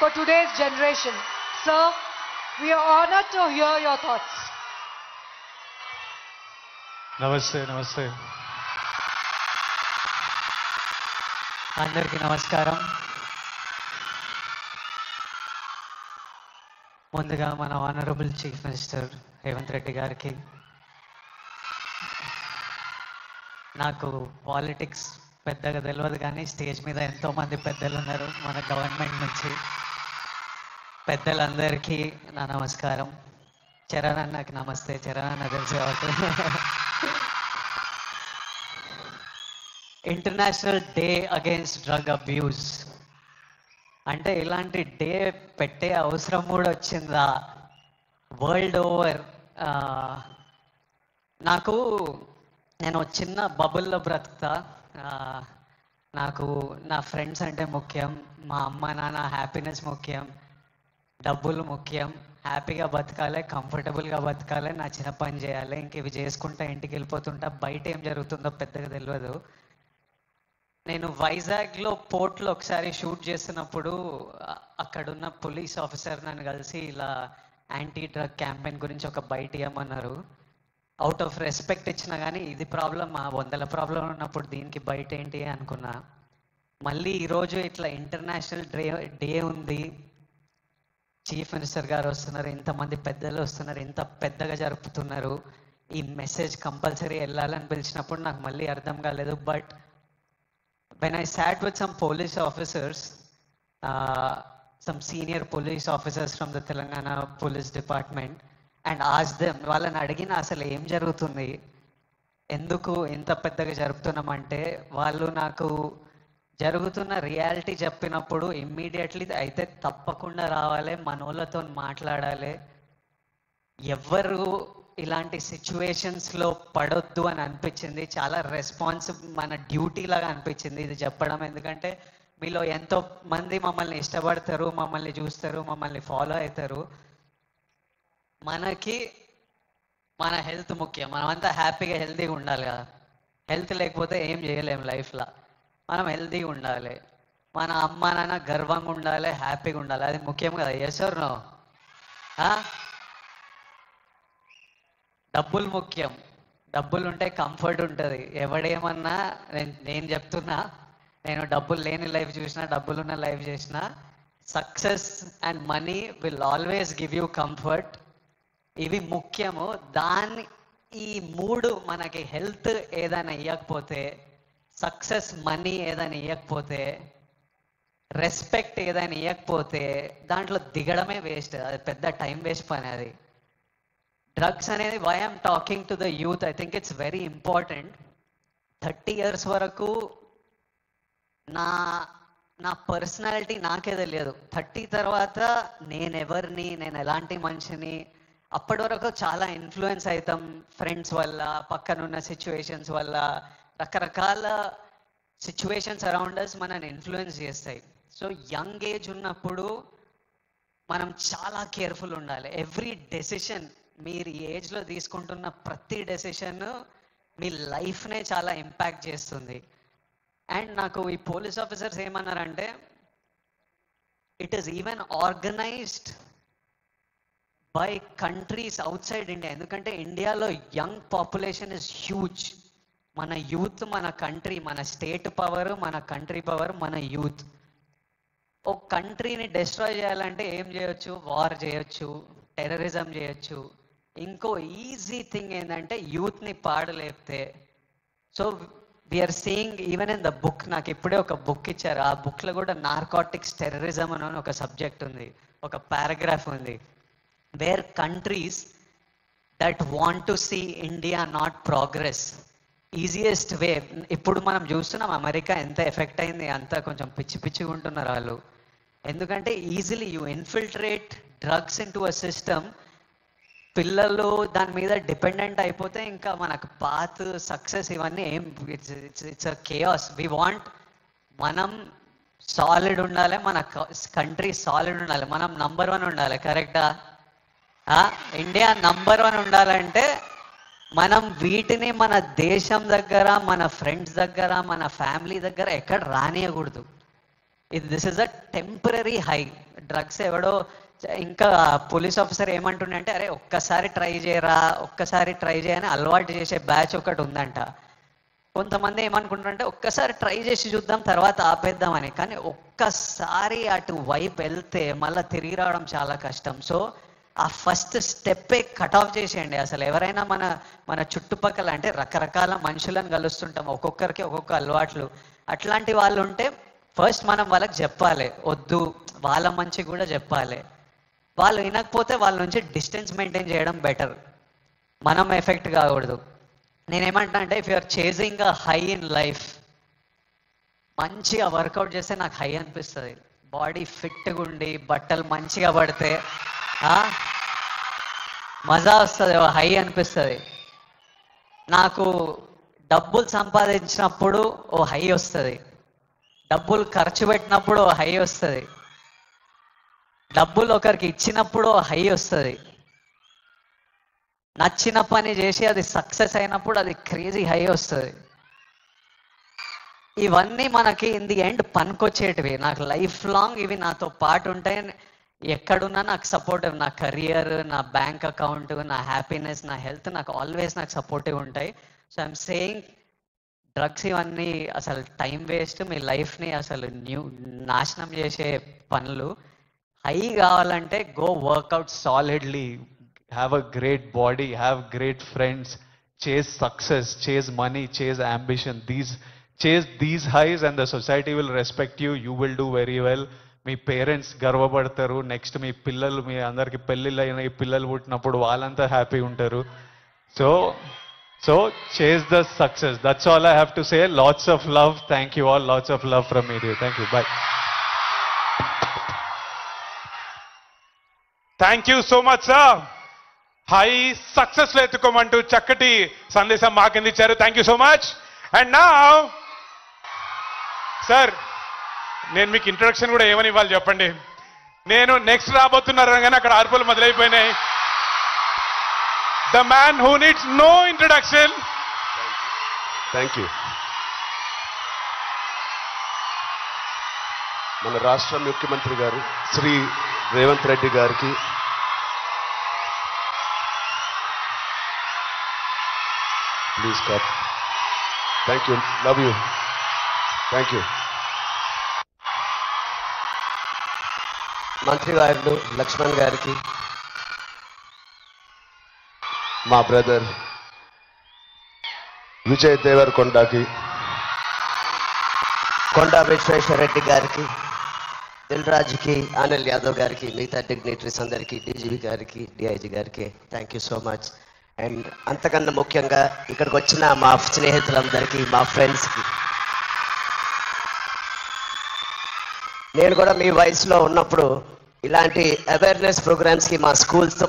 for today's generation. Sir, we are honored to hear your thoughts. నమస్తే అందరికీ నమస్కారం. ముందుగా మన honourable chief minister Revanth Reddy గారికి, నాకు పాలిటిక్స్ పెద్దగా తెలియదు కానీ స్టేజ్ మీద ఎంతోమంది పెద్దలు ఉన్నారు మన గవర్నమెంట్ నుంచి. పెద్దలందరికీ నా నమస్కారం. చరణ్ అన్నకి నమస్తే. చరణ్ అన్న తెలిసే international day against drug abuse అంటే ఇలాంటి డే పెట్టే అవసరం కూడా వచ్చిందా వరల్డ్ ఓవర్? నేను చిన్న బబుల్లో బ్రతుకుతా. నాకు నా ఫ్రెండ్స్ అంటే ముఖ్యం, మా అమ్మ నాన్న హ్యాపీనెస్ ముఖ్యం, డబ్బులు ముఖ్యం. హ్యాపీగా బతకాలి, కంఫర్టబుల్గా బతకాలి, నా చిన్న పని చేయాలి, ఇంక ఇవి చేసుకుంటా ఇంటికి వెళ్ళిపోతుంటా. బయట ఏం జరుగుతుందో పెద్దగా తెలియదు. నేను వైజాగ్లో పోర్ట్లో ఒకసారి షూట్ చేస్తున్నప్పుడు అక్కడున్న పోలీస్ ఆఫీసర్ నన్ను కలిసి ఇలా యాంటీ డ్రగ్ క్యాంపెయిన్ గురించి ఒక బయట ఇవ్వమన్నారు. అవుట్ ఆఫ్ రెస్పెక్ట్ ఇచ్చినా కానీ ఇది ప్రాబ్లం, ఆ 100 ప్రాబ్లం ఉన్నప్పుడు దీనికి బయట ఏంటి అనుకున్నా. మళ్ళీ ఈరోజు ఇట్లా ఇంటర్నేషనల్ డే ఉంది, చీఫ్ మినిస్టర్ గారు వస్తున్నారు, ఇంతమంది పెద్దలు వస్తున్నారు, ఇంత పెద్దగా జరుపుతున్నారు, ఈ మెసేజ్ కంపల్సరీ వెళ్ళాలని పిలిచినప్పుడు నాకు మళ్ళీ అర్థం కాలేదు. But when I sat with some police officers, some senior police officers from the Telangana Police Department, and asked them, వాళ్ళని అడిగిన అసలు ఏం జరుగుతుంది, ఎందుకు ఇంత పెద్దగా జరుపుతున్నామంటే, వాళ్ళు నాకు జరుగుతున్న రియాలిటీ చెప్పినప్పుడు ఇమ్మీడియట్లీ అయితే తప్పకుండా రావాలి, మనోళ్ళతో మాట్లాడాలి, ఎవరు ఇలాంటి సిచ్యువేషన్స్లో పడొద్దు అని అనిపించింది. చాలా మన డ్యూటీ లాగా అనిపించింది ఇది చెప్పడం. ఎందుకంటే మీలో ఎంతో మంది మమ్మల్ని ఇష్టపడతారు, మమ్మల్ని చూస్తారు, మమ్మల్ని ఫాలో అవుతారు. మనకి మన హెల్త్ ముఖ్యం. మనమంతా హ్యాపీగా హెల్తీగా ఉండాలి కదా. హెల్త్ లేకపోతే ఏం చేయలేము లైఫ్లో. మనం హెల్తీగా ఉండాలి, మన అమ్మ నాన్న గర్వంగా ఉండాలి, హ్యాపీగా ఉండాలి, అది ముఖ్యం కదా. Yes or no? డబ్బులు ముఖ్యం. డబ్బులు ఉంటే కంఫర్ట్ ఉంటుంది. ఎవడేమన్నా నేను చెప్తున్నా, నేను డబ్బులు లేని లైఫ్ చూసినా, డబ్బులున్న లైఫ్ చేసిన, success and money will always give you comfort. ఇవి ముఖ్యము. ఈ 3 మనకి హెల్త్ ఏదైనా ఇవ్వకపోతే, సక్సెస్ మనీ ఏదైనా ఇవ్వకపోతే, రెస్పెక్ట్ ఏదైనా ఇవ్వకపోతే దాంట్లో దిగడమే వేస్ట్. అది పెద్ద టైం వేస్ట్ పని. అది డ్రగ్స్ అనేది, why I'm talking to the youth, I think it's very important. 30 years వరకు నా పర్సనాలిటీ నాకే తెలియదు. 30 తర్వాత నేనెవరిని, నేను ఎలాంటి మనిషిని, అప్పటి వరకు చాలా ఇన్ఫ్లుయెన్స్ అవుతాం ఫ్రెండ్స్ వల్ల, పక్కనున్న సిచ్యువేషన్స్ వల్ల. రకరకాల సిచ్యువేషన్స్ అరౌండ్ అస్ మనని ఇన్ఫ్లుయెన్స్ చేస్తాయి. సో యంగ్ ఏజ్ ఉన్నప్పుడు మనం చాలా కేర్ఫుల్ ఉండాలి. ఎవ్రీ డెసిషన్, మీరు ఈ ఏజ్లో తీసుకుంటున్న ప్రతి డెసిషన్ మీ లైఫ్నే చాలా ఇంపాక్ట్ చేస్తుంది. అండ్ నాకు ఈ పోలీస్ ఆఫీసర్స్ ఏమన్నారంటే, it is even organised by countries out side India. ఎందుకంటే ఇండియాలో యంగ్ పాపులేషన్ ఇస్ హ్యూజ్. మన యూత్, మన కంట్రీ, మన స్టేట్ పవర్, మన కంట్రీ పవర్, మన యూత్. ఒక కంట్రీని డిస్ట్రాయ్ చేయాలంటే ఏం చేయొచ్చు? వార్ చేయొచ్చు, టెర్రరిజం చేయొచ్చు. ఇంకో ఈజీ థింగ్ ఏంటంటే యూత్ని పాడలేపితే. So we are seeing even in the book, నాకు ఇప్పుడే ఒక బుక్ ఇచ్చారు, ఆ బుక్లో కూడా నార్కోటిక్స్ టెర్రరిజం అని ఒక సబ్జెక్ట్ ఉంది, ఒక పారాగ్రాఫ్ ఉంది. Where countries that want to see India not progress, easiest way. ఇప్పుడు మనం చూస్తున్నాం అమెరికా ఎంత ఎఫెక్ట్ అయింది, అంతా కొంచెం పిచ్చిగా ఉంటున్నారు వాళ్ళు. ఎందుకంటే easily you infiltrate drugs in to a system. పిల్లలు దాని మీద డిపెండెంట్ అయిపోతే ఇంకా మనకు పాత్, సక్సెస్ ఇవన్నీ ఏం, it's a chaos. We want, మనం సాలిడ్ ఉండాలి, మన కంట్రీ సాలిడ్ ఉండాలి, మనం నంబర్ 1 ఉండాలి. కరెక్టా? ఇండియా నంబర్ 1 ఉండాలంటే మనం వీటిని మన దేశం దగ్గర, మన ఫ్రెండ్స్ దగ్గర, మన ఫ్యామిలీ దగ్గర ఎక్కడ రానియకూడదు. This is a temporary high. Drugs ఎవడో ఇంకా పోలీస్ ఆఫీసర్ ఏమంటుండే అంటే, అరే ఒక్కసారి ట్రై చేయరా, ఒక్కసారి ట్రై చేయని అలవాటు చేసే బ్యాచ్ ఒకటి ఉందంట. కొంతమంది ఏమనుకుంటారంటే ఒక్కసారి ట్రై చేసి చూద్దాం తర్వాత ఆపేద్దామని. కానీ ఒక్కసారి అటు వైపు వెళ్తే మళ్ళీ తిరిగి రావడం చాలా కష్టం. సో ఆ ఫస్ట్ స్టెప్పే కట్ ఆఫ్ చేసేయండి. అసలు ఎవరైనా మన చుట్టుపక్కల అంటే రకరకాల మనుషులను కలుస్తుంటాం, ఒక్కొక్కరికి ఒక్కొక్క అలవాట్లు. అట్లాంటి వాళ్ళు ఉంటే ఫస్ట్ మనం వాళ్ళకి చెప్పాలి, వద్దు, వాళ్ళ మంచి కూడా చెప్పాలి. వాళ్ళు వినకపోతే వాళ్ళ నుంచి డిస్టెన్స్ మెయింటైన్ చేయడం బెటర్, మనం ఎఫెక్ట్ కాకూడదు. నేనేమంటున్నా అంటే, if you're chasing a high in life, మంచిగా వర్కౌట్ చేస్తే నాకు హై అనిపిస్తుంది. బాడీ ఫిట్గా ఉండి బట్టలు మంచిగా పడితే మజా వస్తుంది, హై అనిపిస్తుంది. నాకు డబ్బులు సంపాదించినప్పుడు ఓ హై వస్తుంది, డబ్బులు ఖర్చు పెట్టినప్పుడు ఓ హై వస్తుంది, డబ్బులు ఒకరికి ఇచ్చినప్పుడు ఓ హై వస్తుంది, నచ్చిన పని చేసి అది సక్సెస్ అయినప్పుడు అది క్రేజీ హై వస్తుంది. ఇవన్నీ మనకి ఇన్ ది ఎండ్ పనికొచ్చేటివి. నాకు లైఫ్ లాంగ్ ఇవి నాతో పాటు ఉంటాయి. ఎక్కడున్నా నాకు సపోర్టివ్, నా కెరియర్, నా బ్యాంక్ అకౌంట్, నా హ్యాపీనెస్, నా హెల్త్ నాకు ఆల్వేస్ నాకు సపోర్టివ్ ఉంటాయి. సో ఐఎమ్ సేయింగ్, డ్రగ్స్ ఇవన్నీ అసలు టైం వేస్ట్, మీ లైఫ్ని అసలు నాశనం చేసే పనులు. హై కావాలంటే go workout solidly, Have a great body, have great friends, chase success, chase money, chase ambition. Chase these highs and the society will respect you. You will do very well. మీ parents గర్వపడతారు. Next మీ పిల్లలు, మీ అందరికి పెళ్ళిళ్ళు అయిన పిల్లలు పుట్టినప్పుడు వాళ్ళంతా హ్యాపీ ఉంటారు. So chase the success. That's all I have to say. Lots of love. Thank you all. Lots of love from me. Thank you. Bye. Thank you so much sir. High success లో ఎత్తుకోమంటూ చక్కటి సందేశం మాకిందిచ్చారు. Thank you so much. And నా sir, నేను మీకు introduction కూడా ఏమని ఇవ్వాలి చెప్పండి. నేను నెక్స్ట్ రాబోతున్నారు కానీ అక్కడ ఆర్పులు మొదలైపోయినాయి. The man who needs no introduction. Thank you. మన రాష్ట్ర ముఖ్యమంత్రి గారు శ్రీ రేవంత్ రెడ్డి గారికి, please cup. Thank you. Love you. Thank you. మంత్రి గారు లక్ష్మణ్ గారికి, మా బ్రదర్ విజయ్ దేవరకొండకి, కొండా విశ్వేశ్వర రెడ్డి గారికి, దిల్ రాజుకి, అనిల్ యాదవ్ గారికి, మిగతా డిగ్నిటరీస్ అందరికీ, డీజీపీ గారికి, డిఐజీ గారికి thank you so much. And అంతకన్నా ముఖ్యంగా ఇక్కడికి వచ్చిన మా స్నేహితులందరికీ, మా ఫ్రెండ్స్కి, నేను కూడా మీ వయసులో ఉన్నప్పుడు ఇలాంటి అవేర్నెస్ ప్రోగ్రామ్స్కి మా స్కూల్స్తో